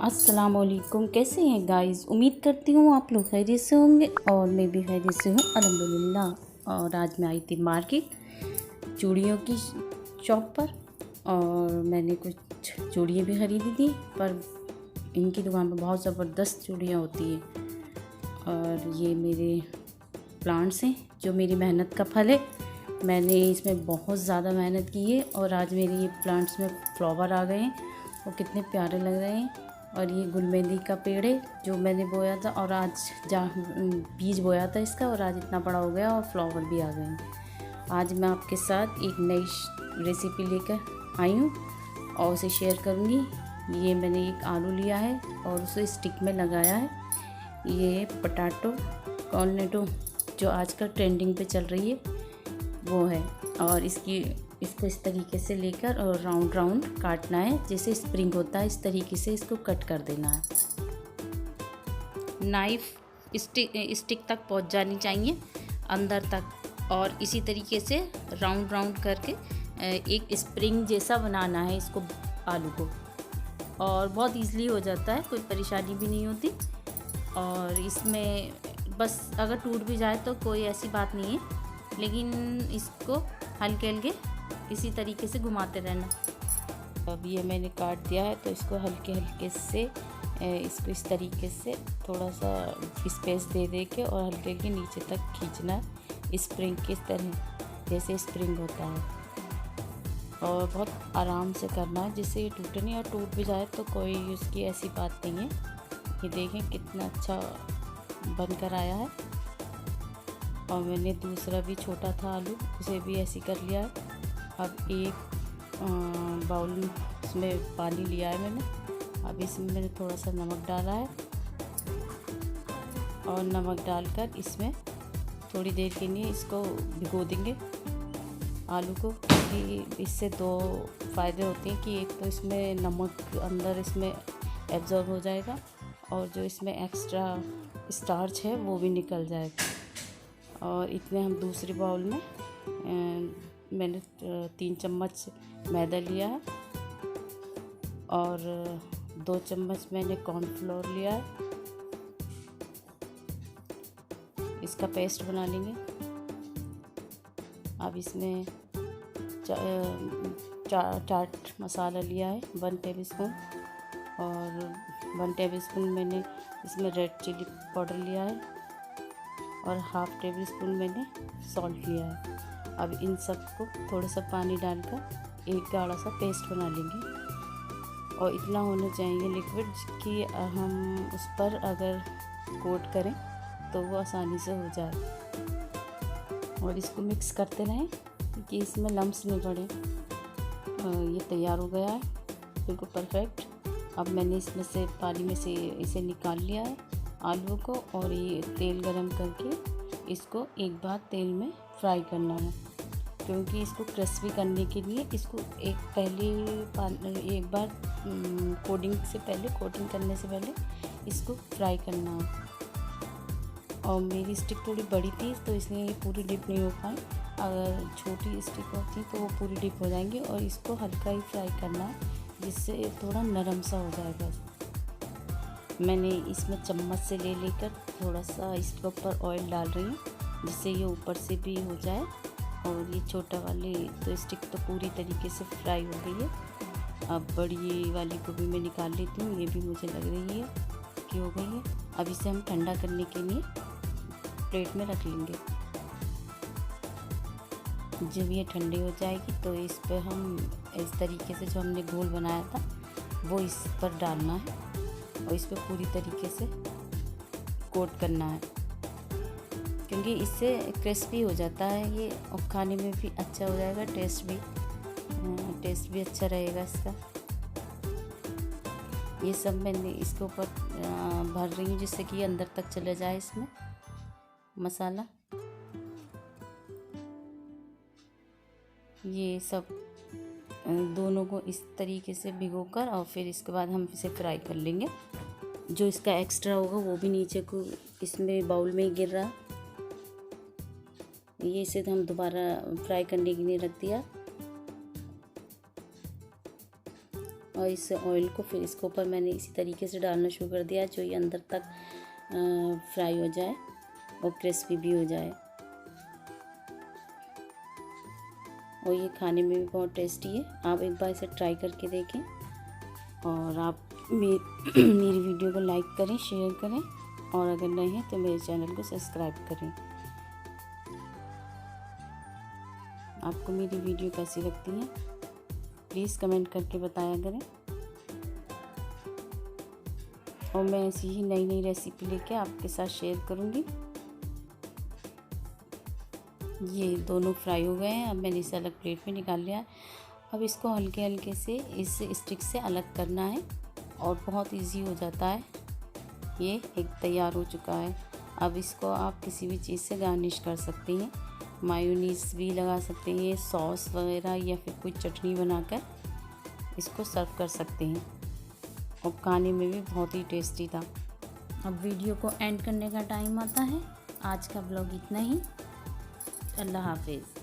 अस्सलामुअलैकुम। कैसे हैं गाइस? उम्मीद करती हूँ आप लोग खैरियत से होंगे और मैं भी खैरियत से हूँ अल्हम्दुलिल्लाह। और आज मैं आई थी मार्केट चूड़ियों की शॉप पर और मैंने कुछ चूड़ियाँ भी ख़रीदी थी। पर इनकी दुकान पर बहुत ज़बरदस्त चूड़ियाँ होती हैं। और ये मेरे प्लांट्स हैं जो मेरी मेहनत का फल है। मैंने इसमें बहुत ज़्यादा मेहनत की है और आज मेरे ये प्लांट्स में फ्लावर आ गए हैं और कितने प्यारे लग रहे हैं। और ये गुलमेंदी का पेड़ है जो मैंने बोया था और आज बीज बोया था इसका और आज इतना बड़ा हो गया और फ्लावर भी आ गए हैं। आज मैं आपके साथ एक नई रेसिपी लेकर आई हूँ और उसे शेयर करूँगी। ये मैंने एक आलू लिया है और उसे स्टिक में लगाया है। ये पोटैटो कॉर्नेटो जो आजकल ट्रेंडिंग पे चल रही है वो है। और इसको इस तरीके से लेकर और राउंड राउंड काटना है जैसे स्प्रिंग होता है। इस तरीके से इसको कट कर देना है। नाइफ स्टिक तक पहुंच जानी चाहिए अंदर तक। और इसी तरीके से राउंड राउंड करके एक स्प्रिंग जैसा बनाना है इसको आलू को। और बहुत ईज़िली हो जाता है, कोई परेशानी भी नहीं होती। और इसमें बस अगर टूट भी जाए तो कोई ऐसी बात नहीं है, लेकिन इसको हल्के हल्के इसी तरीके से घुमाते रहना। अब ये मैंने काट दिया है तो इसको हल्के हल्के से इसको इस तरीके से थोड़ा सा स्पेस दे दे के और हल्के हल्के नीचे तक खींचना है स्प्रिंग की तरह जैसे स्प्रिंग होता है। और बहुत आराम से करना है जिससे ये टूटे नहीं, और टूट भी जाए तो कोई उसकी ऐसी बात नहीं है। ये देखें कितना अच्छा बनकर आया है। और मैंने दूसरा भी छोटा था आलू, उसे भी ऐसे कर लिया है। अब एक बाउल में इसमें पानी लिया है मैंने। अब इसमें मैंने थोड़ा सा नमक डाला है और नमक डालकर इसमें थोड़ी देर के लिए इसको भिगो देंगे आलू को। कि इससे दो फ़ायदे होते हैं कि एक तो इसमें नमक अंदर इसमें एब्जॉर्ब हो जाएगा और जो इसमें एक्स्ट्रा स्टार्च है वो भी निकल जाएगा। और इतने हम दूसरे बाउल में मैंने 3 चम्मच मैदा लिया है और 2 चम्मच मैंने कॉर्नफ्लोर लिया है। इसका पेस्ट बना लेंगे। अब इसमें चाट मसाला लिया है 1 टेबलस्पून और 1 टेबलस्पून मैंने इसमें रेड चिली पाउडर लिया है और हाफ़ टेबल स्पून मैंने सॉल्ट लिया है। अब इन सब को थोड़ा सा पानी डालकर एक गाढ़ा सा पेस्ट बना लेंगे। और इतना होना चाहिए लिक्विड कि हम उस पर अगर कोट करें तो वो आसानी से हो जाए। और इसको मिक्स करते रहें कि इसमें लम्स नहीं पड़े। ये तैयार हो गया है बिल्कुल परफेक्ट। अब मैंने इसमें से पानी में से इसे निकाल लिया है आलू को, और ये तेल गरम करके इसको एक बार तेल में फ्राई करना है। क्योंकि इसको क्रिस्पी करने के लिए इसको एक बार कोटिंग करने से पहले इसको फ्राई करना है। और मेरी स्टिक थोड़ी बड़ी थी तो इसलिए ये पूरी डिप नहीं हो पाई। अगर छोटी स्टिक होती तो वो पूरी डिप हो जाएंगी। और इसको हल्का ही फ्राई करना है जिससे थोड़ा नरम सा हो जाएगा। मैंने इसमें चम्मच से लेकर थोड़ा सा इसके ऊपर ऑयल डाल रही हूँ जिससे ये ऊपर से भी हो जाए। और ये छोटा वाली तो स्टिक तो पूरी तरीके से फ्राई हो गई है। अब बड़ी वाली को भी मैं निकाल लेती हूँ। ये भी मुझे लग रही है कि हो गई है। अब इसे हम ठंडा करने के लिए प्लेट में रख लेंगे। जब ये ठंडी हो जाएगी तो इस पर हम इस तरीके से जो हमने घोल बनाया था वो इस पर डालना है और इस पर पूरी तरीके से कोट करना है। क्योंकि इससे क्रिस्पी हो जाता है ये और खाने में भी अच्छा हो जाएगा। टेस्ट भी अच्छा रहेगा इसका। ये सब मैंने इसके ऊपर भर रही हूँ जिससे कि अंदर तक चले जाए इसमें मसाला। ये सब दोनों को इस तरीके से भिगोकर और फिर इसके बाद हम इसे फ्राई कर लेंगे। जो इसका एक्स्ट्रा होगा वो भी नीचे को इसमें बाउल में ही गिर रहा। ये इसे हम दोबारा फ्राई करने के लिए रख दिया। और इस ऑयल को फिर इसके ऊपर मैंने इसी तरीके से डालना शुरू कर दिया जो ये अंदर तक फ्राई हो जाए और क्रिस्पी भी हो जाए। और ये खाने में भी बहुत टेस्टी है। आप एक बार इसे ट्राई करके देखें और आप मेरी वीडियो को लाइक करें, शेयर करें और अगर नए हैं तो मेरे चैनल को सब्सक्राइब करें। आपको मेरी वीडियो कैसी लगती है प्लीज़ कमेंट करके बताया करें। और मैं ऐसी ही नई नई रेसिपी लेके आपके साथ शेयर करूँगी। ये दोनों फ्राई हो गए हैं। अब मैंने इसे अलग प्लेट में निकाल लिया है। अब इसको हल्के हल्के से इस स्टिक से अलग करना है और बहुत इजी हो जाता है। ये एक तैयार हो चुका है। अब इसको आप किसी भी चीज़ से गार्निश कर सकते हैं, मायोनीज़ भी लगा सकते हैं, सॉस वगैरह या फिर कोई चटनी बनाकर इसको सर्व कर सकते हैं और खाने में भी बहुत ही टेस्टी था। अब वीडियो को एंड करने का टाइम आता है। आज का ब्लॉग इतना ही। अल्लाह हाफिज़।